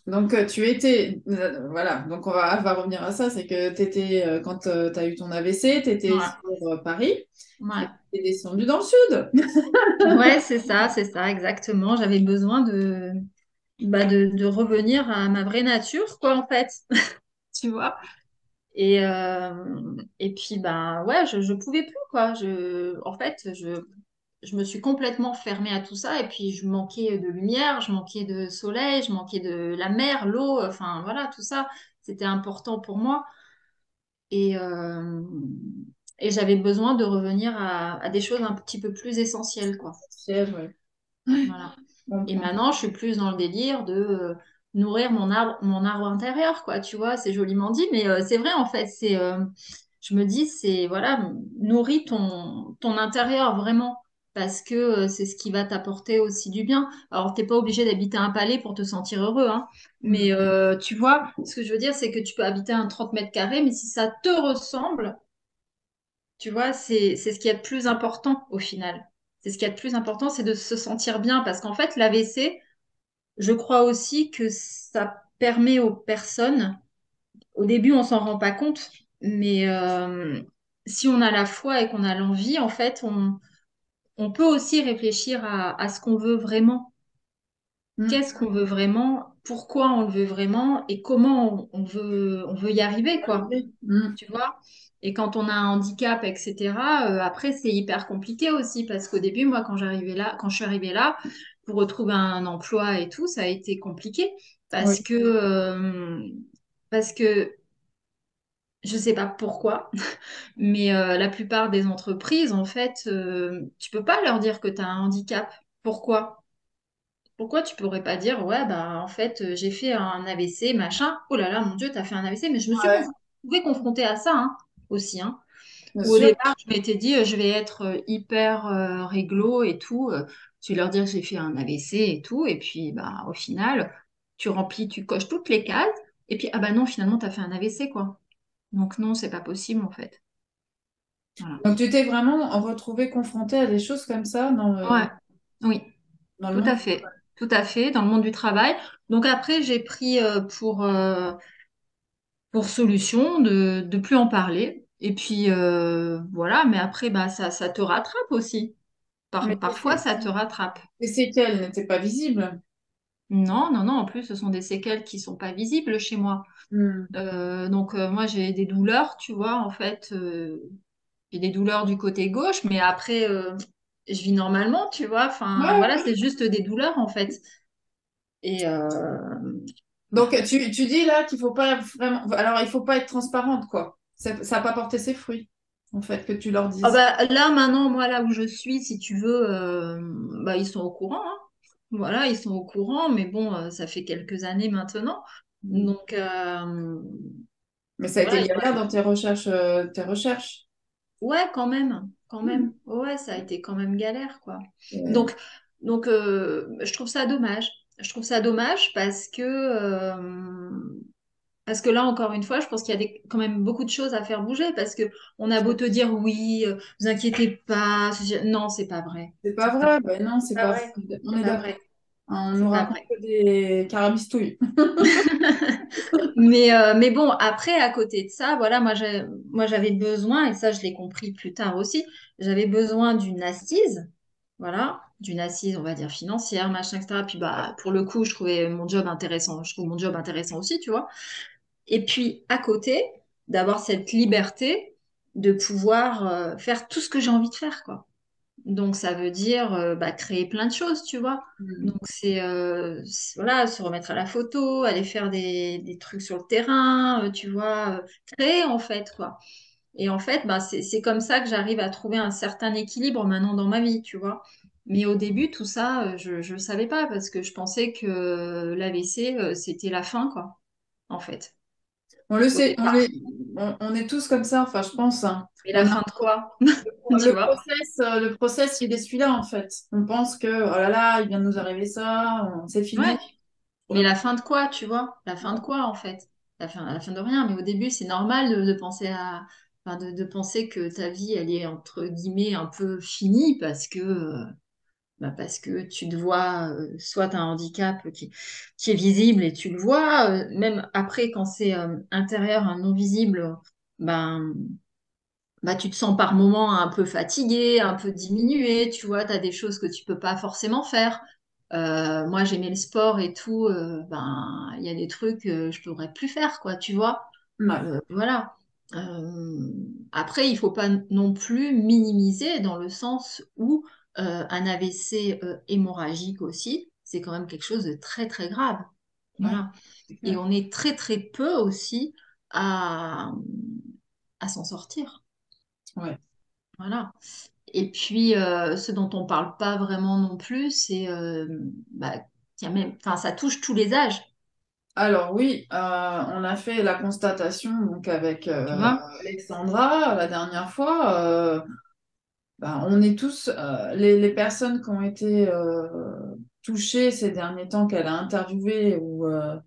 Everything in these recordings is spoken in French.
Donc, voilà, donc on va revenir à ça, c'est que tu étais, quand tu as eu ton AVC, tu étais Ouais, sur Paris ouais. et tu es descendu dans le sud. Ouais, c'est ça, exactement. J'avais besoin de revenir à ma vraie nature, quoi, en fait. Tu vois? Et puis, bah, ouais, je pouvais plus, quoi. En fait, je me suis complètement fermée à tout ça. Et puis, je manquais de lumière, je manquais de soleil, je manquais de la mer, l'eau, enfin, voilà, tout ça. C'était important pour moi. Et, euh, et j'avais besoin de revenir à des choses un petit peu plus essentielles, quoi. Siège, ouais. Voilà. Je Et comprends. maintenant, je suis plus dans le délire de nourrir mon arbre intérieur, quoi. Tu vois, c'est joliment dit, mais c'est vrai, en fait. Je me dis, c'est, voilà, nourris ton intérieur vraiment, parce que c'est ce qui va t'apporter aussi du bien. Alors, t'es pas obligé d'habiter un palais pour te sentir heureux, hein. Mais Mm. tu vois, ce que je veux dire, c'est que tu peux habiter un 30 mètres carrés, mais si ça te ressemble, tu vois, c'est ce qui est le plus important au final. C'est ce qui est le plus important, c'est de se sentir bien, parce qu'en fait, l'AVC, je crois aussi que ça permet aux personnes, au début on s'en rend pas compte, mais si on a la foi et qu'on a l'envie, en fait, on peut aussi réfléchir à ce qu'on veut vraiment. Mm. Qu'est-ce qu'on veut vraiment? Pourquoi on le veut vraiment? Et comment on veut y arriver, quoi. Arrivé. Mm. Tu vois? Et quand on a un handicap, etc., après, c'est hyper compliqué aussi, parce qu'au début, moi, quand je suis arrivée là, pour retrouver un emploi et tout, ça a été compliqué, Oui. parce que je sais pas pourquoi, mais la plupart des entreprises, en fait, tu peux pas leur dire que tu as un handicap. Pourquoi? Pourquoi tu pourrais pas dire, ouais, bah, en fait, j'ai fait un AVC, machin. Oh là là, mon Dieu, t'as fait un AVC, mais je me suis Ouais, trouvée confrontée à ça, hein, aussi, hein. bien Où au sûr. départ, je m'étais dit, je vais être hyper réglo et tout. Je vais leur dire que j'ai fait un AVC et tout. Et puis, bah, au final, tu coches toutes les cases. Et puis, ah bah non, finalement, tu as fait un AVC, quoi. Donc, non, c'est pas possible, en fait. Voilà. Donc, tu t'es vraiment retrouvé confronté à des choses comme ça Ouais, oui, dans le tout monde. à fait. Tout à fait, dans le monde du travail. Donc, après, j'ai pris pour solution de plus en parler. Et puis, voilà. Mais après, bah, ça te rattrape aussi. Mais Parfois, ça te rattrape. les séquelles n'étaient pas visibles. Non, non, non. En plus, ce sont des séquelles qui sont pas visibles chez moi. Mm. Donc, moi, j'ai des douleurs, tu vois. En fait, j'ai des douleurs du côté gauche, mais après, je vis normalement, tu vois. Enfin, Ouais. voilà, c'est juste des douleurs, en fait. Et Donc, tu dis là qu'il faut pas vraiment. Alors, il faut pas être transparente, quoi. Ça n'a pas porté ses fruits, en fait, que tu leur ah dises. bah, là, maintenant, moi, là où je suis, si tu veux, bah, ils sont au courant, hein. Voilà, ils sont au courant, mais bon, ça fait quelques années maintenant. Mm. Donc, Mais ça a été voilà, ils ont galère dans tes recherches, tes recherches. ouais, quand même, quand Mm. même. Ouais, ça a été quand même galère, quoi. Euh, Donc, je trouve ça dommage. Je trouve ça dommage parce que là, encore une fois, je pense qu'il y a quand même beaucoup de choses à faire bouger parce que on a beau te dire oui, vous inquiétez pas, non, c'est pas vrai. c'est pas C'est pas vrai. Ben non, c'est pas pas vrai. vrai. On C'est est pas d'accord. vrai. On nous C'est pas raconte vrai. que des carabistouilles. Mais bon, après, à côté de ça, voilà, moi, j'avais besoin, et ça, je l'ai compris plus tard aussi, j'avais besoin d'une assise, voilà, d'une assise, on va dire, financière, machin, etc. Puis, bah, pour le coup, je trouvais mon job intéressant, je trouve mon job intéressant aussi, tu vois. Et puis, à côté, d'avoir cette liberté de pouvoir faire tout ce que j'ai envie de faire, quoi. Donc, ça veut dire bah, créer plein de choses, tu vois. Mm. Donc, voilà, se remettre à la photo, aller faire des trucs sur le terrain, tu vois, créer en fait, quoi. Et en fait, bah, c'est comme ça que j'arrive à trouver un certain équilibre maintenant dans ma vie, tu vois. Mais au début, tout ça, je ne savais pas parce que je pensais que l'AVC, c'était la fin, quoi, en fait, On le au sait, départ. on est tous comme ça, enfin, je pense, hein. Mais la On a fin de quoi? Tu le vois? process, il est celui-là, en fait. On pense que, oh là là, il vient de nous arriver ça, c'est Ouais. fini. Mais la fin de quoi, tu vois? La fin de quoi, en fait? La fin de rien. Mais au début, c'est normal de penser de penser que ta vie, elle est entre guillemets un peu finie parce que Bah, parce que tu te vois, soit tu as un handicap qui est visible et tu le vois, même après quand c'est intérieur, un non visible, ben, bah, tu te sens par moments un peu fatigué, un peu diminué, tu vois, tu as des choses que tu peux pas forcément faire. Moi, j'aimais le sport et tout, ben, il y a des trucs que je pourrais plus faire, quoi, tu vois. Ouais, Voilà. Après, il faut pas non plus minimiser dans le sens où un AVC hémorragique aussi, c'est quand même quelque chose de très, très grave. ouais, Voilà. c'est Et clair. on est très, très peu aussi à, à s'en sortir. Ouais. Voilà. Et puis, ce dont on parle pas vraiment non plus, c'est bah, qu'il y a même, enfin, ça touche tous les âges, Alors oui, on a fait la constatation donc avec tu vois. Alexandra la dernière fois. Ben, on est tous, les personnes qui ont été touchées ces derniers temps qu'elle a interviewées, ou ben,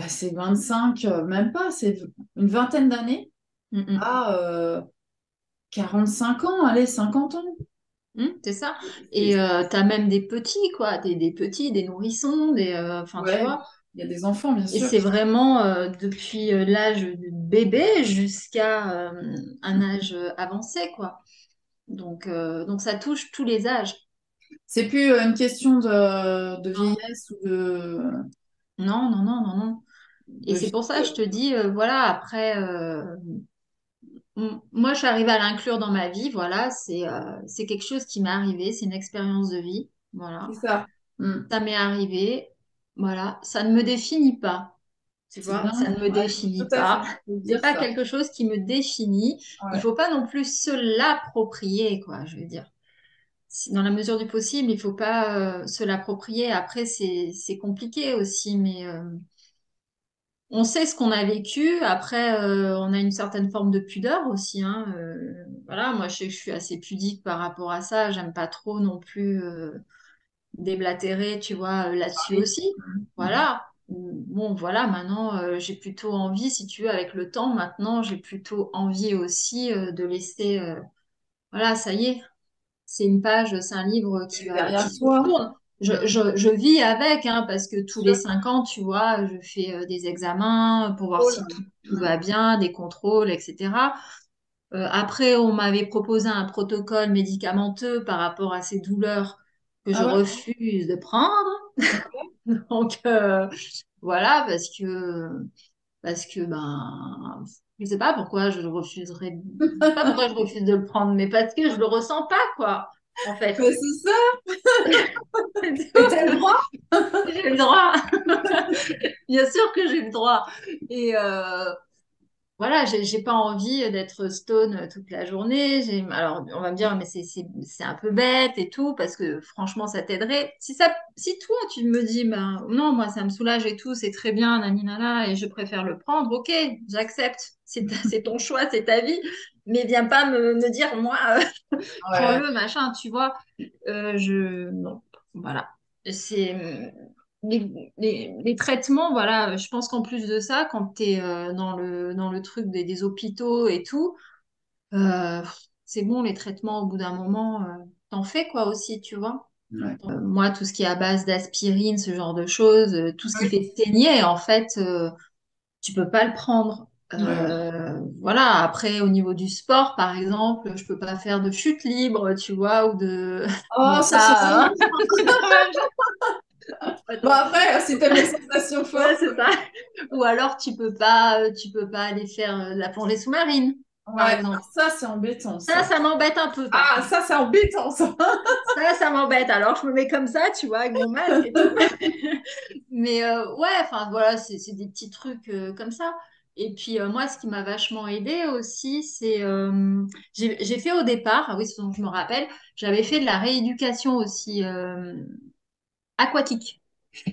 c'est 25, même pas, c'est une vingtaine d'années, Mm, mm. à 45 ans, allez, 50 ans. C'est ça. Et C'est- t'as même des petits, quoi, des petits, des nourrissons, enfin, tu Ouais, vois. il y a des enfants, bien Et sûr. c'est vraiment depuis l'âge de bébé jusqu'à un âge avancé, quoi. Donc ça touche tous les âges. C'est plus une question de vieillesse ou Non, non, non, non, non. Et de c'est pour ça que je te fille. dis, voilà, après, moi, je suis arrivée à l'inclure dans ma vie, voilà, c'est quelque chose qui m'est arrivé, c'est une expérience de vie, C'est voilà. ça. Mm. Ça m'est arrivé, voilà, ça ne me définit pas. Tu C'est vois, bien. ça ne me Ouais, définit tout à fait. pas. Faut C'est dire pas ça. quelque chose qui me définit. Il Ouais. faut pas non plus se l'approprier, quoi, je veux dire. Dans la mesure du possible, il faut pas se l'approprier. Après, c'est compliqué aussi, mais on sait ce qu'on a vécu. Après, on a une certaine forme de pudeur aussi, hein. Voilà, moi, je sais que je suis assez pudique par rapport à ça. J'aime pas trop non plus déblatérer, tu vois, là-dessus Oui. aussi. Mm. Voilà. Bon, voilà, maintenant, j'ai plutôt envie, si tu veux, avec le temps, maintenant, j'ai plutôt envie aussi de laisser, voilà, ça y est, c'est une page, c'est un livre C'est qui derrière se toi. tourne. Mm. Je vis avec, hein, parce que tous les Sûr. 5 ans, tu vois, je fais des examens pour voir Oh là. si tout Mm. va bien, des contrôles, etc. Après, on m'avait proposé un protocole médicamenteux par rapport à ces douleurs que je Ah ouais? refuse de prendre. Donc voilà, parce que ben je sais pas pourquoi je le refuserais, pas pourquoi je refuse de le prendre, mais parce que je le ressens pas quoi, en fait. Mais c'est ça. C'est Mais t'as le tout. droit. J'ai le droit, bien sûr que j'ai le droit. Et voilà, j'ai pas envie d'être stone toute la journée. Alors, on va me dire, mais c'est un peu bête et tout, parce que franchement, ça t'aiderait. Si toi, tu me dis, ben non, moi, ça me soulage et tout, c'est très bien, nani nana, et je préfère le prendre, ok, j'accepte. C'est ton choix, c'est ta vie. Mais viens pas me dire, moi, Ouais. prends-le, machin, tu vois. Non, voilà. C'est les traitements, voilà. Je pense qu'en plus de ça, quand tu es dans le truc des hôpitaux et tout, euh, c'est bon, les traitements, au bout d'un moment, t'en fais quoi aussi, tu vois. Ouais. Moi, tout ce qui est à base d'aspirine, ce genre de choses, tout ce qui Oui. fait saigner, en fait, tu peux pas le prendre. Ouais. Voilà, après, au niveau du sport, par exemple, je peux pas faire de chute libre, tu vois, ou de... Oh, Bon, ça c'est ça, sûr. hein. Bon Attends. après, si t'aimes les sensations Ouais, fortes. c'est ça. Ou alors, tu peux pas aller faire la plongée sous-marine, par Ouais. exemple. Ça c'est embêtant ça. Ça m'embête un peu, par Ah, contre. ça c'est embêtant ça. Ça m'embête. Alors, je me mets comme ça, tu vois, avec mon masque et tout. Mais ouais, enfin, voilà, c'est des petits trucs comme ça. Et puis, moi, ce qui m'a vachement aidé aussi, c'est... j'ai fait au départ, ah oui, ce dont je me rappelle, j'avais fait de la rééducation aussi aquatique,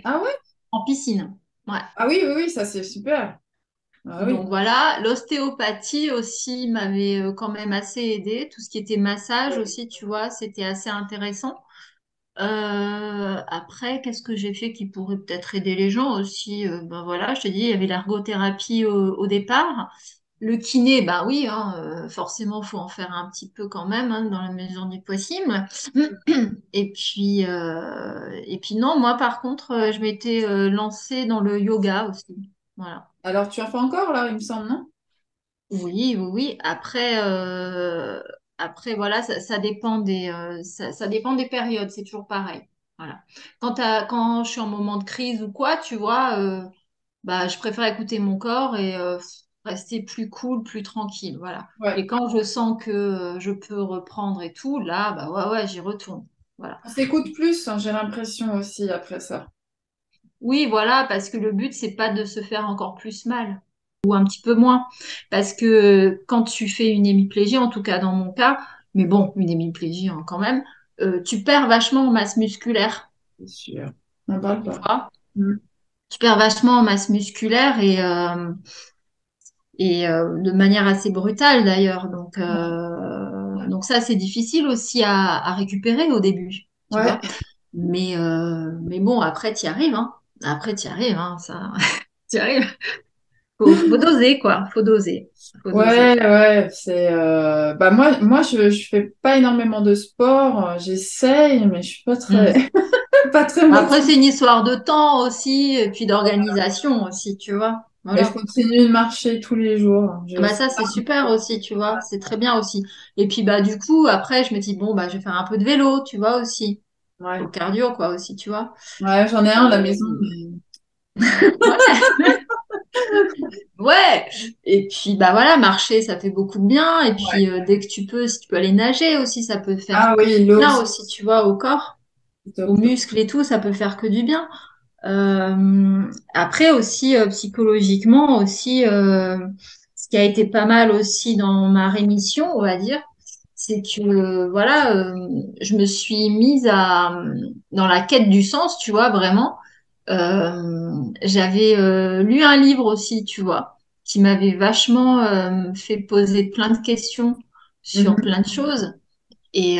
Ah ouais? en piscine. Ouais. Ah oui, oui, oui, ça c'est super. Ah oui. Donc voilà, l'ostéopathie aussi m'avait quand même assez aidé. Tout ce qui était massage aussi, tu vois, c'était assez intéressant. Après, qu'est-ce que j'ai fait qui pourrait peut-être aider les gens aussi? Ben voilà, je te dis, il y avait l'ergothérapie au départ. Le kiné, bah oui, hein, forcément, faut en faire un petit peu quand même, hein, dans la mesure du possible. Et puis non, moi par contre, je m'étais lancée dans le yoga aussi. Voilà. Alors, tu en fais encore, là, il me semble, non? Oui, oui, oui. Après, voilà, ça dépend ça dépend des périodes. C'est toujours pareil. Voilà. Quand je suis en moment de crise ou quoi, tu vois, bah, je préfère écouter mon corps et rester plus cool, plus tranquille. Voilà. Ouais. Et quand je sens que je peux reprendre et tout, là, bah ouais, ouais, j'y retourne. Voilà. On s'écoute plus, hein, j'ai l'impression aussi, après ça. Oui, voilà, parce que le but, c'est pas de se faire encore plus mal ou un petit peu moins. Parce que quand tu fais une hémiplégie, en tout cas dans mon cas, mais bon, une hémiplégie hein, quand même, tu perds vachement en masse musculaire, C'est sûr. On n'en parle tu pas. vois. Mm. Tu perds vachement en masse musculaire et de manière assez brutale d'ailleurs. Donc ça, c'est difficile aussi à récupérer au début, tu Ouais. vois. Mais bon, après, tu y arrives, hein. Après, tu y arrives, hein, ça, tu y arrives. Faut doser, quoi. Faut doser. Faut Ouais, doser. ouais, c'est bah moi je fais pas énormément de sport, j'essaye mais je suis pas Hmm. très pas très Après, c'est motivée. une histoire de temps aussi, et puis d'organisation aussi, tu vois. Mais je Voilà. continue de marcher tous les jours. Bah ça, c'est super aussi, tu vois. C'est très bien aussi. Et puis, bah du coup, après, je me dis, bon, bah je vais faire un peu de vélo, tu vois, aussi. Pour Ouais. le cardio, quoi, aussi, tu vois. Ouais, j'en ai un à la maison. Euh, Ouais, ouais. Et puis, bah voilà, marcher, ça fait beaucoup de bien. Et Ouais. puis, dès que tu peux, si tu peux aller nager aussi, ça peut faire Ah que oui, du l'eau, bien c'est aussi, tu vois, au corps, aux top. muscles et tout, ça peut faire que du bien. Après aussi psychologiquement aussi ce qui a été pas mal aussi dans ma rémission on va dire c'est que voilà je me suis mise à dans la quête du sens tu vois vraiment. J'avais lu un livre aussi tu vois qui m'avait vachement fait poser plein de questions sur Mhm. plein de choses et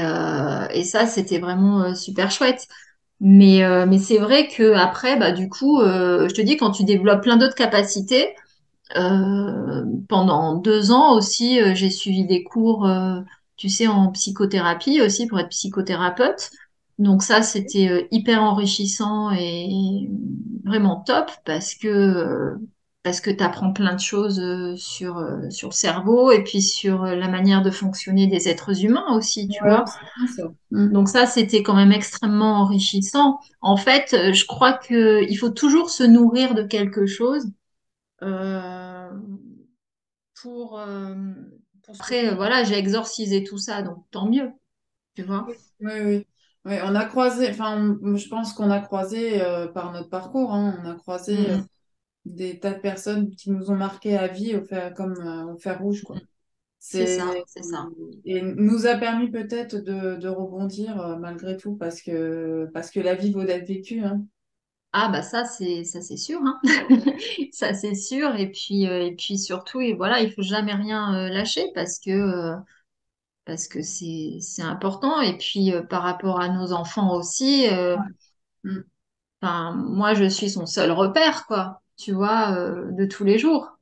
ça c'était vraiment super chouette. Mais c'est vrai que après, bah, du coup, je te dis, quand tu développes plein d'autres capacités, pendant 2 ans aussi, j'ai suivi des cours, tu sais, en psychothérapie aussi pour être psychothérapeute. Donc ça, c'était hyper enrichissant et vraiment top parce que tu apprends plein de choses sur le cerveau et puis sur la manière de fonctionner des êtres humains aussi, tu Ouais, vois. c'est bien ça. Mm. Donc ça, c'était quand même extrêmement enrichissant. En fait, je crois que il faut toujours se nourrir de quelque chose euh, pour, euh, Après, voilà, j'ai exorcisé tout ça, donc tant mieux, tu vois. Oui, oui, oui. Oui, on a croisé, enfin, je pense qu'on a croisé par notre parcours, hein, on a Mm, croisé mm. des tas de personnes qui nous ont marqué à vie comme au fer rouge, quoi. C'est ça, C'est c'est ça. et nous a permis peut-être de rebondir malgré tout parce que la vie vaut d'être vécue, hein. Ah bah ça c'est sûr, hein. Ça c'est sûr. Et puis surtout, et voilà, il faut jamais rien lâcher parce que c'est important. Et puis par rapport à nos enfants aussi. Mm. Enfin, moi, je suis son seul repère, quoi, tu vois, de tous les jours.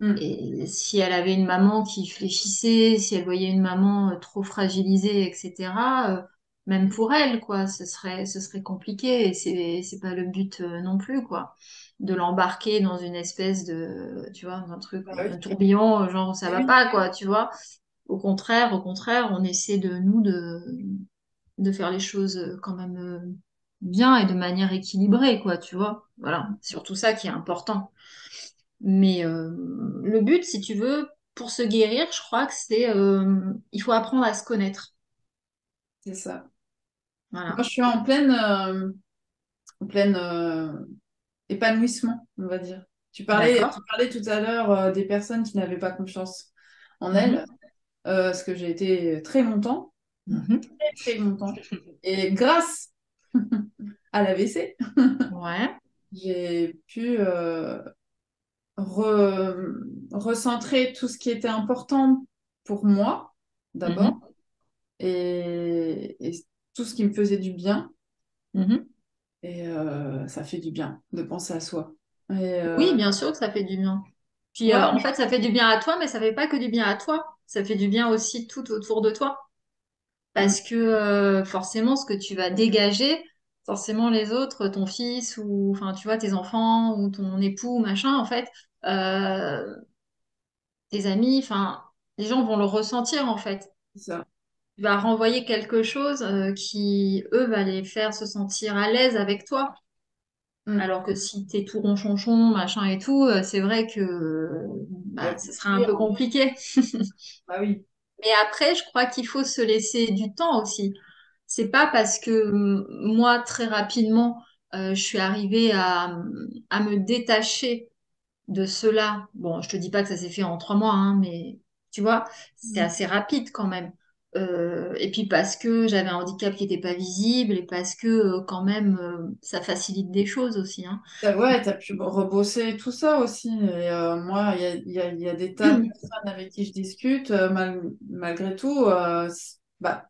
Mm. Et si elle avait une maman qui fléchissait, si elle voyait une maman trop fragilisée, etc., même pour elle, quoi, ce serait compliqué. Et c'est pas le but non plus, quoi, de l'embarquer dans une espèce de, tu vois, un truc, Ah oui. un tourbillon, genre ça Eh va oui. pas, quoi, tu vois. Au contraire, on essaie de faire les choses quand même bien et de manière équilibrée, quoi, tu vois. Voilà, surtout ça qui est important. Mais le but, si tu veux, pour se guérir, je crois que il faut apprendre à se connaître. C'est ça. Moi, Voilà. je suis en pleine épanouissement, on va dire. Tu D'accord. parlais tout à l'heure des personnes qui n'avaient pas confiance en elles, Mhm. ce que j'ai été très longtemps, Mhm. très longtemps. Et grâce à l'AVC, Ouais. j'ai pu recentrer tout ce qui était important pour moi, d'abord, Mhm. et tout ce qui me faisait du bien. Mhm. Et ça fait du bien de penser à soi. Et Oui, bien sûr que ça fait du bien. Puis Ouais, en fait, ça fait du bien à toi, mais ça fait pas que du bien à toi. Ça fait du bien aussi tout autour de toi. mm, Parce que forcément, ce que tu vas dégager, forcément les autres, ton fils ou enfin tu vois tes enfants ou ton époux, machin, en fait, euh, tes amis, enfin les gens vont le ressentir en fait. c'est ça. Tu vas renvoyer quelque chose qui eux va les faire se sentir à l'aise avec toi. Mm. Alors que si t'es tout ronchonchon, machin et tout, c'est vrai que Ouais, bah, ce sera un oui, peu compliqué. bah oui. Mais après, je crois qu'il faut se laisser du temps aussi. C'est pas parce que moi, très rapidement, je suis arrivée à me détacher de cela. Bon, je te dis pas que ça s'est fait en 3 mois, hein, mais tu vois, c'est Mm. assez rapide quand même. Et puis parce que j'avais un handicap qui n'était pas visible et parce que quand même, ça facilite des choses aussi, hein. Ouais, t'as pu rebosser tout ça aussi. Et moi, il y a des tas de personnes avec qui je discute, malgré tout. Bah,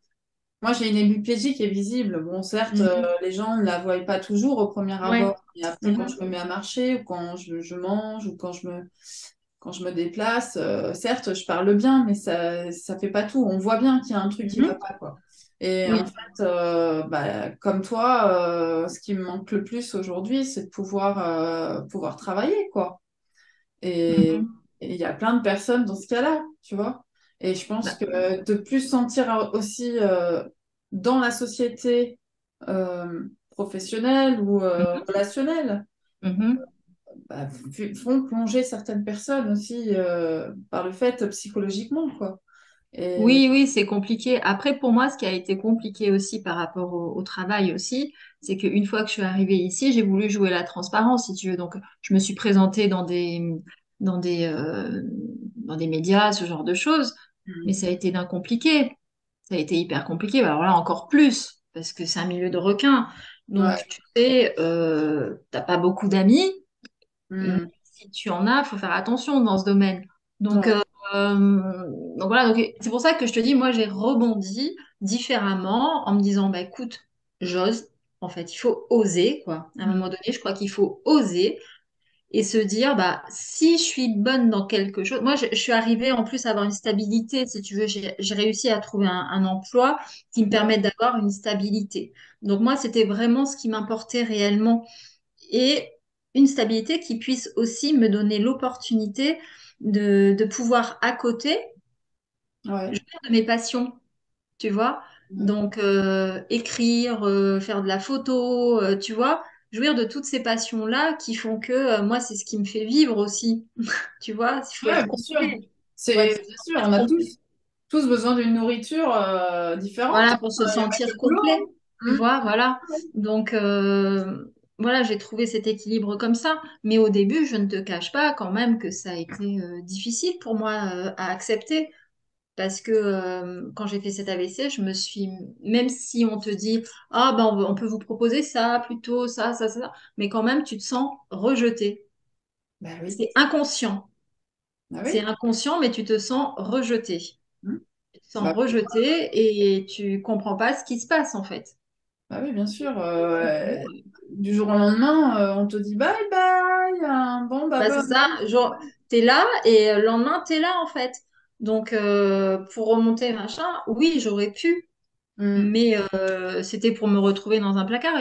moi, j'ai une hémiplégie qui est visible. Bon, certes, Mhm. les gens ne la voient pas toujours au premier Ouais. abord. Et après, quand je Mhm. me mets à marcher, ou quand je mange, ou quand je me déplace, certes, je parle bien, mais ça fait pas tout. On voit bien qu'il y a un truc qui va Mhm. pas, quoi. Et en Oui. fait, bah, comme toi, ce qui me manque le plus aujourd'hui, c'est de pouvoir travailler, quoi. Et Mhm. et il y a plein de personnes dans ce cas-là, tu vois. Et je pense Bah, que de plus se sentir aussi dans la société professionnelle ou mhm. relationnelle, Mhm. bah, font plonger certaines personnes aussi par le fait psychologiquement, quoi. Et Oui, oui, c'est compliqué. Après, pour moi, ce qui a été compliqué aussi par rapport au travail aussi, c'est qu'une fois que je suis arrivée ici, j'ai voulu jouer la transparence, si tu veux. Donc, je me suis présentée dans des, euh, dans des médias, ce genre de choses. Mais mm, ça a été d'un compliqué. Ça a été hyper compliqué. Bah, alors là, encore plus, parce que c'est un milieu de requins. ouais, Donc, tu sais, t'as pas beaucoup d'amis. Mais mm, si tu en as, il faut faire attention dans ce domaine. Donc, ouais, euh, donc voilà, donc c'est pour ça que je te dis, moi j'ai rebondi différemment en me disant, bah écoute, j'ose. En fait, il faut oser, quoi. À un moment mm, donné, je crois qu'il faut oser et se dire, bah si je suis bonne dans quelque chose, moi je suis arrivée en plus à avoir une stabilité, si tu veux, j'ai réussi à trouver un emploi qui me ouais, permette d'avoir une stabilité. Donc moi, c'était vraiment ce qui m'importait réellement et une stabilité qui puisse aussi me donner l'opportunité de pouvoir à côté ouais, jouir de mes passions, tu vois. ouais. Donc écrire, faire de la photo, tu vois, jouir de toutes ces passions-là qui font que moi, c'est ce qui me fait vivre aussi, tu vois. Il faut Ouais, être bien sûr. complet. Faut C'est être, bien faut sûr, on être a complet. tous besoin d'une nourriture différente. Voilà, pour se Il n'y a pas que sentir le boulot, complet, tu hein. vois, voilà. Donc, voilà, j'ai trouvé cet équilibre comme ça. Mais au début, je ne te cache pas quand même que ça a été difficile pour moi à accepter. Parce que quand j'ai fait cet AVC, je me suis, même si on te dit, ah ben on peut vous proposer ça, plutôt ça, mais quand même, tu te sens rejeté. Bah oui, C'est inconscient. bah C'est oui. inconscient, mais tu te sens rejeté. Hmm. Tu te sens Bah, rejeté et tu comprends pas ce qui se passe en fait. bah oui, bien sûr. Bon, Du jour au lendemain, on te dit bye bye, hein. Bon, bah, bah bah, c'est ça, genre, t'es là et le lendemain, t'es là en fait. Donc, pour remonter, machin, oui, j'aurais pu, hmm. mais c'était pour me retrouver dans un placard.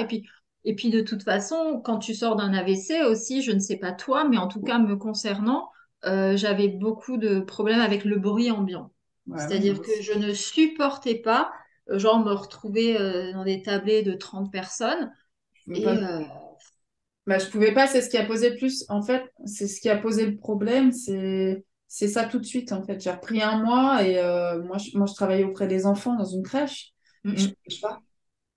Et puis, de toute façon, quand tu sors d'un AVC aussi, je ne sais pas toi, mais en tout cas, me concernant, j'avais beaucoup de problèmes avec le bruit ambiant. Ouais, ouais, moi C'est-à-dire que aussi. je ne supportais pas, genre, me retrouver dans des tablés de 30 personnes. Je peux Et pas. Bah, je pouvais pas, c'est ce qui a posé plus. En fait, c'est ce qui a posé le problème, c'est ça tout de suite, en fait. J'ai repris un mois et moi, je travaillais auprès des enfants dans une crèche Mm, et je mm. pouvais pas.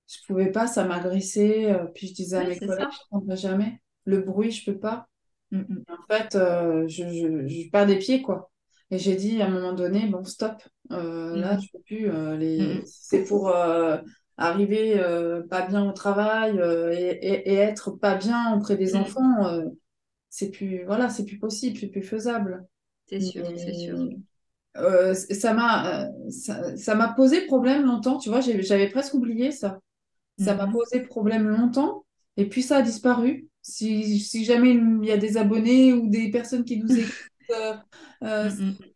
Je pouvais pas, ça m'agressait. Puis je disais à Oui, mes c'est collègues, ça. je ne prendrai jamais. Le bruit, je peux pas. Mm, mm. En fait, je perds des pieds, quoi. Et j'ai dit à un moment donné, bon, stop. Là, Mhm. je peux plus. Mhm. Si c'est pour arriver pas bien au travail et être pas bien auprès des Mhm. enfants, c'est plus, voilà, c'est plus possible, c'est plus faisable. C'est sûr, c'est sûr. Mais ça m'a posé problème longtemps, tu vois, j'avais presque oublié ça. Ça m'a Mhm. posé problème longtemps et puis ça a disparu. Si jamais il y a des abonnés ou des personnes qui nous écoutent Euh, euh, Mm, mm.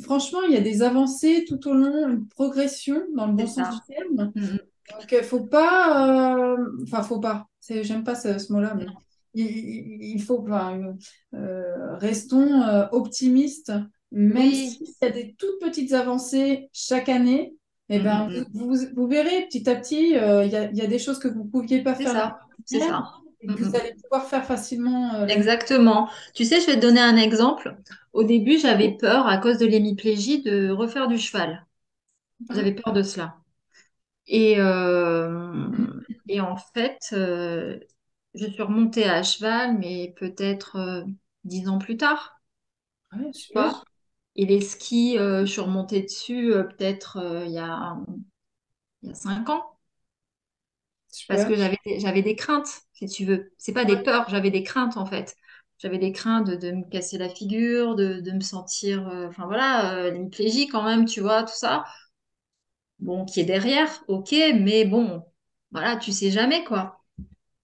franchement, il y a des avancées tout au long, une progression dans le bon C'est sens ça. du terme. Mm, mm. Donc, faut pas, enfin, faut pas, j'aime pas ce mot-là, mais Non. il faut, enfin, restons optimistes, même Oui. s'il y a des toutes petites avancées chaque année, eh Mm, mm, ben, mm. vous verrez petit à petit, il y a des choses que vous ne pouviez pas C'est faire l'année ça. C'est dernière ça. et Mm, que vous mm. allez pouvoir faire facilement l'année. Exactement. Tu sais, je vais te donner un exemple. Au début, j'avais peur, à cause de l'hémiplégie, de refaire du cheval. Ah, J'avais peur de cela. Et, et en fait, je suis remontée à cheval, mais peut-être 10 ans plus tard, ouais, tu super, vois. Et les skis, je suis remontée dessus peut-être il y a 5 ans, parce super. que j'avais des craintes, si tu veux. C'est pas des Ouais, peurs, j'avais des craintes en fait. J'avais des craintes de me casser la figure, de me sentir, enfin voilà, l'hémiplégie quand même, tu vois, tout ça. Bon, qui est derrière, ok, mais bon, voilà, tu sais jamais quoi.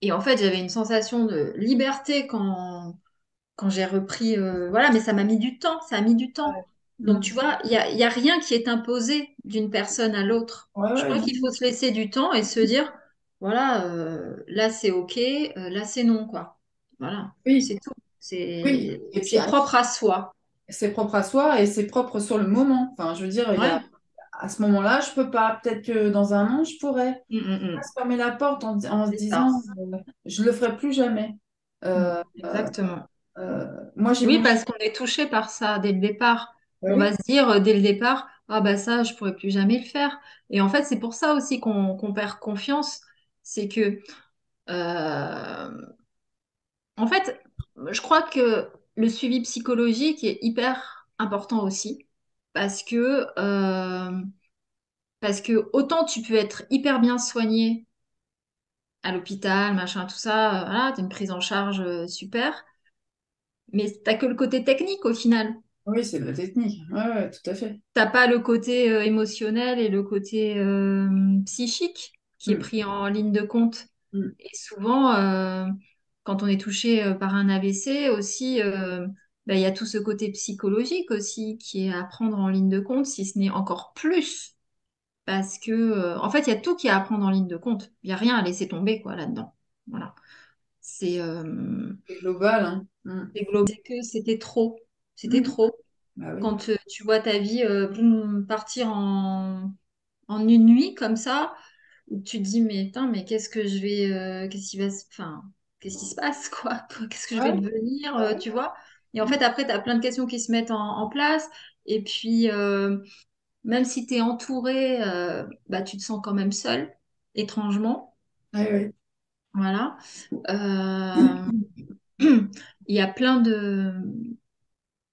Et en fait, j'avais une sensation de liberté quand j'ai repris. Voilà, mais ça m'a mis du temps, ça a mis du temps. ouais. Donc, Mm. tu vois, il y a rien qui est imposé d'une personne à l'autre. Ouais, Je ouais, crois qu'il faut se laisser du temps et se dire, voilà, là c'est ok, là c'est non, quoi. Voilà, oui, c'est tout. oui. Et puis, C'est propre à soi. c'est propre à soi et c'est propre sur le moment. Enfin, je veux dire, Ouais. à ce moment-là, je peux pas. Peut-être que dans un an, je pourrais. Mm, mm, Pas mm. se fermer la porte en se C'est ça. disant, je le ferai plus jamais. Mm, Euh, euh, exactement. moi, j'ai Oui, voulu. parce qu'on est touché par ça dès le départ. Ouais, On va oui, se dire dès le départ, ah bah ça, je pourrais plus jamais le faire. Et en fait, c'est pour ça aussi qu'on perd confiance. C'est que, euh, en fait, je crois que le suivi psychologique est hyper important aussi. Parce que, euh, parce que autant tu peux être hyper bien soigné à l'hôpital, machin, tout ça, voilà, t'as une prise en charge super, mais t'as que le côté technique au final. oui, c'est de la technique. Ouais, ouais, tout à fait. T'as pas le côté émotionnel et le côté psychique qui est Mm, pris en ligne de compte. mm. Et souvent, quand on est touché par un AVC aussi, ben, il y a tout ce côté psychologique aussi qui est à prendre en ligne de compte, si ce n'est encore plus. Parce que, en fait, il y a tout qui est à prendre en ligne de compte. Il n'y a rien à laisser tomber, quoi, là-dedans. Voilà. C'est global, hein. Mm. C'est global. C'est que c'était trop. C'était Mm. trop. Bah oui. Quand tu vois ta vie boum, partir en une nuit comme ça, où tu te dis, mais putain, mais qu'est-ce que je vais, qu'est-ce qui va enfin, qu'est-ce qui se passe, quoi? Qu'est-ce que je vais Ouais, devenir, ouais. tu vois? Et en Mm. fait, après, tu as plein de questions qui se mettent en place. Et puis, même si tu es entouré, bah, tu te sens quand même seul, étrangement. Ouais, ouais. Voilà. Euh, il y a plein de,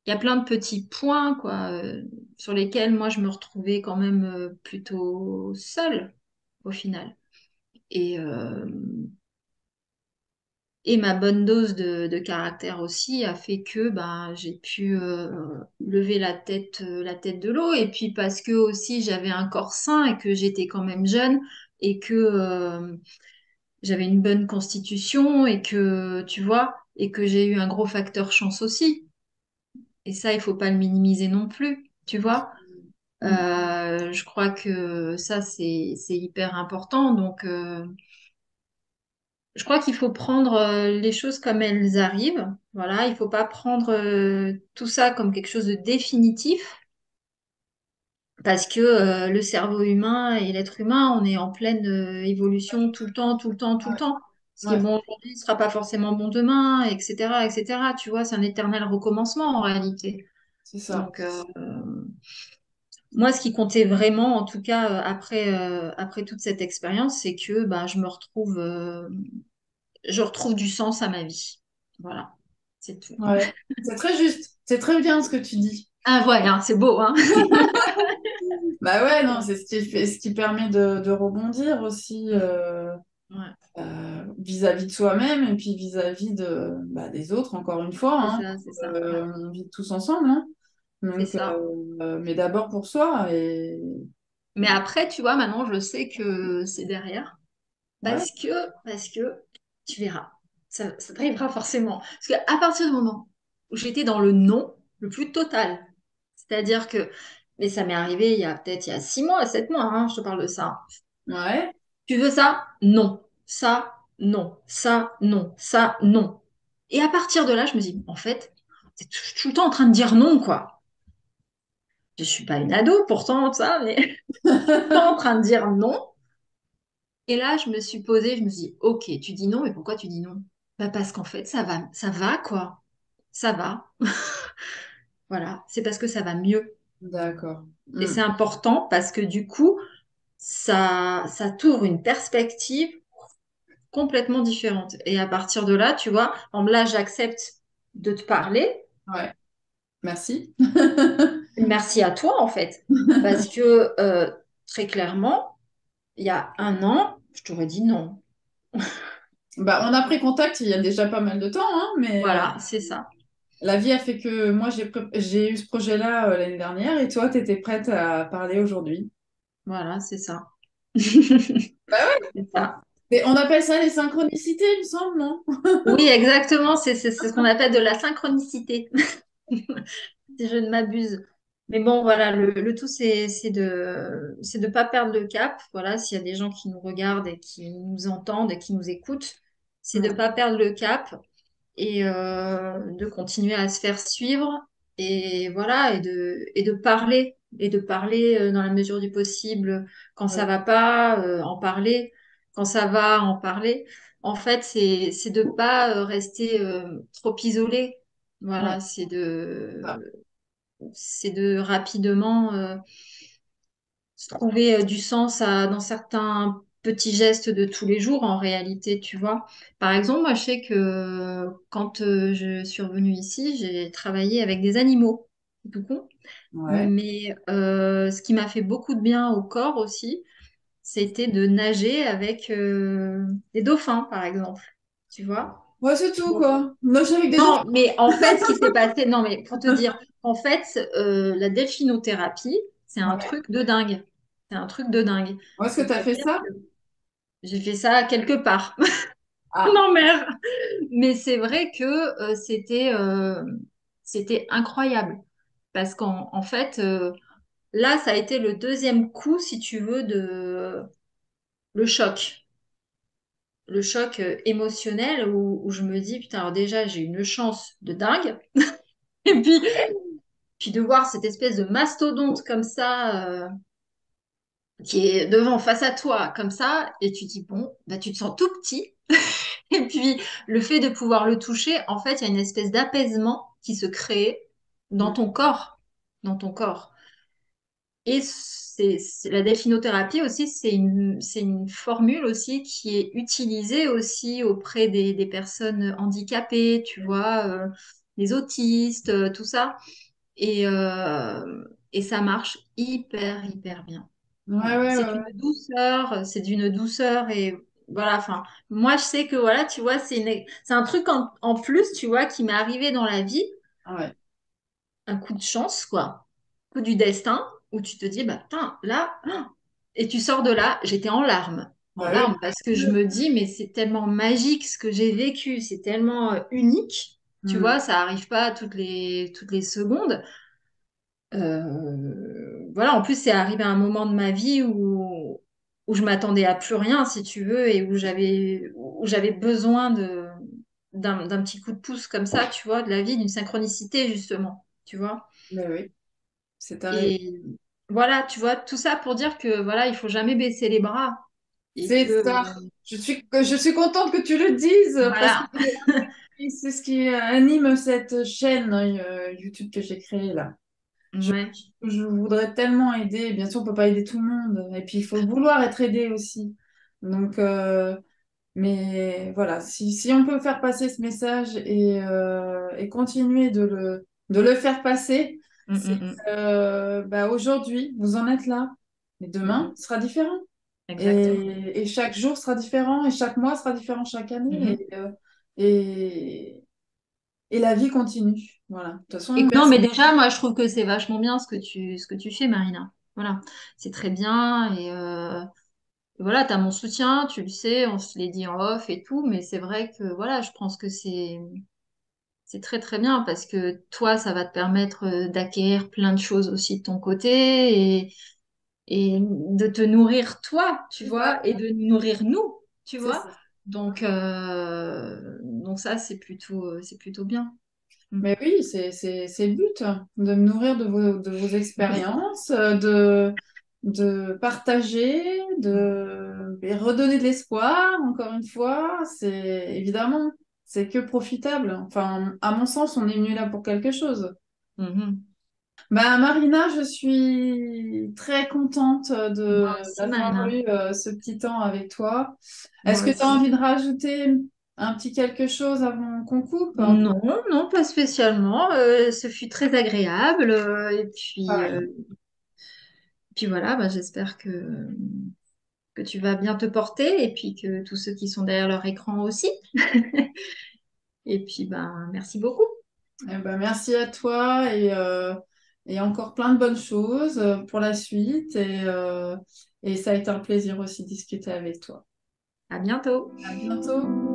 il y a plein de petits points, quoi, sur lesquels moi, je me retrouvais quand même plutôt seule, au final. Et, euh, et ma bonne dose de caractère aussi a fait que ben, j'ai pu lever la tête de l'eau. Et puis parce que aussi j'avais un corps sain et que j'étais quand même jeune et que j'avais une bonne constitution et que, tu vois, et que j'ai eu un gros facteur chance aussi. Et ça, il faut pas le minimiser non plus, tu vois. Mm. Je crois que ça, c'est hyper important. Donc, je crois qu'il faut prendre les choses comme elles arrivent. Voilà, il faut pas prendre tout ça comme quelque chose de définitif parce que le cerveau humain et l'être humain, on est en pleine évolution tout le temps, tout le temps, tout le Ouais, temps. Ce qui est ouais, bon aujourd'hui ne sera pas forcément bon demain, etc., etc. Tu vois, c'est un éternel recommencement en réalité. c'est ça. Donc, moi, ce qui comptait vraiment, en tout cas après toute cette expérience, c'est que bah, je retrouve du sens à ma vie. Voilà, c'est tout. Ouais. C'est très juste. C'est très bien ce que tu dis. Ah ouais, hein, c'est beau, hein? Bah ouais, non, c'est ce qui permet de rebondir aussi Mm. Ouais, vis-à-vis de soi-même et puis vis-à-vis des autres, encore une fois, c'est hein. ça, c'est ça. Ouais, On vit tous ensemble, hein. c'est Donc, ça. mais d'abord pour soi Mais après, tu vois, maintenant, je sais que c'est derrière. ouais, Parce que tu verras. Ça t'arrivera forcément. Parce qu'à partir du moment où j'étais dans le non, le plus total. C'est-à-dire que, mais ça m'est arrivé il y a 6 mois, 7 mois, hein, je te parle de ça. Ouais. Tu veux ça? Non. Ça, non. Ça, non. Ça, non. Et à partir de là, je me dis, en fait, t'es tout le temps en train de dire non, quoi. Je suis pas une ado pourtant, ça, mais tout le temps en train de dire non. Et là, je me suis posée, je me suis dit, ok, tu dis non, mais pourquoi tu dis non? Bah parce qu'en fait, ça va, quoi. Ça va. Voilà, c'est parce que ça va mieux. D'accord. Et c'est Mm. important parce que du coup, ça t'ouvre une perspective complètement différente. Et à partir de là, tu vois, là, j'accepte de te parler. Ouais. Merci. Merci à toi, en fait. Parce que très clairement, il y a un an, je t'aurais dit non. Bah, on a pris contact il y a déjà pas mal de temps, hein, mais Voilà, c'est ça. la vie a fait que moi, j'ai eu ce projet-là l'année dernière et toi, tu étais prête à parler aujourd'hui. Voilà, c'est ça. Bah ouais. C'est ça. Et on appelle ça les synchronicités, il me semble, non? Oui, exactement. C'est ce qu'on appelle de la synchronicité, si je ne m'abuse. Mais bon, voilà, le tout, c'est de pas perdre le cap. Voilà, s'il y a des gens qui nous regardent et qui nous entendent et qui nous écoutent, c'est de Ouais. pas perdre le cap et de continuer à se faire suivre et voilà, et de parler dans la mesure du possible. Quand ça Ouais. va pas, en parler. Quand ça va, en parler. En fait, c'est de pas rester trop isolé. Ouais. Voilà, Ça. c'est de rapidement se trouver du sens dans certains petits gestes de tous les jours en réalité, tu vois. Par exemple, moi, je sais que quand je suis revenue ici, j'ai travaillé avec des animaux, c'est tout con. Ouais. Mais ce qui m'a fait beaucoup de bien au corps aussi, c'était de nager avec des dauphins, par exemple. Tu vois? Ouais, c'est tout, Donc, quoi. Nager avec des dauphins. non, mais en fait, ce qui s'est passé, non, mais pour te dire, en fait, la delphinothérapie, c'est un Ouais. truc de dingue. C'est un truc de dingue. Où est-ce que tu as fait C'est-à-dire ça? que j'ai fait ça quelque part, Ah, en mer. Mais c'est vrai que c'était incroyable. Parce qu'en fait, là, ça a été le deuxième coup, si tu veux, de le choc. Le choc émotionnel où je me dis, putain, alors déjà, j'ai une chance de dingue. Et puis de voir cette espèce de mastodonte comme ça, qui est devant, face à toi, comme ça, et tu dis, bon, bah, tu te sens tout petit. Et puis, le fait de pouvoir le toucher, en fait, il y a une espèce d'apaisement qui se crée dans mm, ton corps, dans ton corps. Et la delphinothérapie aussi, c'est une formule aussi qui est utilisée aussi auprès des personnes handicapées, tu vois, les autistes, tout ça. Et, euh, et ça marche hyper, hyper bien. ouais, Voilà. ouais, ouais, ouais. C'est d'une douceur et voilà. Enfin, moi, je sais que voilà, tu vois, c'est un truc en plus, tu vois, qui m'est arrivé dans la vie, Ah ouais. un coup de chance, quoi, coup du destin, où tu te dis, bah, putain, là, ah et tu sors de là, j'étais en Bah oui. larmes, parce que je me dis, mais c'est tellement magique ce que j'ai vécu, c'est tellement unique, tu Mm. vois, ça arrive pas toutes les secondes. Voilà, en plus, c'est arrivé à un moment de ma vie où je m'attendais à plus rien, si tu veux, et où j'avais besoin d'un petit coup de pouce comme ça, tu vois, de la vie, d'une synchronicité, justement, tu vois. Mais oui, c'est arrivé. Et voilà, tu vois, tout ça pour dire que voilà, il faut jamais baisser les bras et C'est que ça. Je suis contente que tu le dises parce que voilà, c'est ce qui anime cette chaîne YouTube que j'ai créée là. Je, ouais. je voudrais tellement aider. Bien sûr, on peut pas aider tout le monde. Et puis, il faut vouloir être aidé aussi. Donc, mais voilà, si on peut faire passer ce message et continuer de le faire passer, Mm, c'est mm, mm. bah, aujourd'hui, vous en êtes là. Mais Mm, demain mm. sera différent. Exactement. Et chaque jour sera différent. Et chaque mois sera différent chaque année. Mhm. Et, et la vie continue. Voilà. De toute façon, Non, personne. mais déjà, moi, je trouve que c'est vachement bien ce que tu fais, Marina. Voilà, c'est très bien et voilà, tu as mon soutien, tu le sais, on se l'est dit en off et tout, mais c'est vrai que voilà, je pense que C'est très très bien parce que toi, ça va te permettre d'acquérir plein de choses aussi de ton côté et de te nourrir toi, tu vois, et Exactement. de nous nourrir nous, tu C'est vois. ça. Donc ça, c'est plutôt bien. Mm. Mais oui, c'est le but, hein, de me nourrir de vos Oui. expériences, de partager, de et redonner de l'espoir, encore une fois. C'est évidemment, c'est que profitable. Enfin, à mon sens, on est venu là pour quelque chose. Mhm. Bah, Marina, je suis très contente Moi aussi, d'avoir Marina. eu ce petit temps avec toi. Est-ce Moi que tu as aussi. envie de rajouter un petit quelque chose avant qu'on coupe? Non, non, pas spécialement. Ce fut très agréable. Puis voilà, bah, j'espère que tu vas bien te porter et puis que tous ceux qui sont derrière leur écran aussi. Et puis, ben, merci beaucoup. Eh ben, merci à toi et encore plein de bonnes choses pour la suite. Et ça a été un plaisir aussi de discuter avec toi. À bientôt. À bientôt.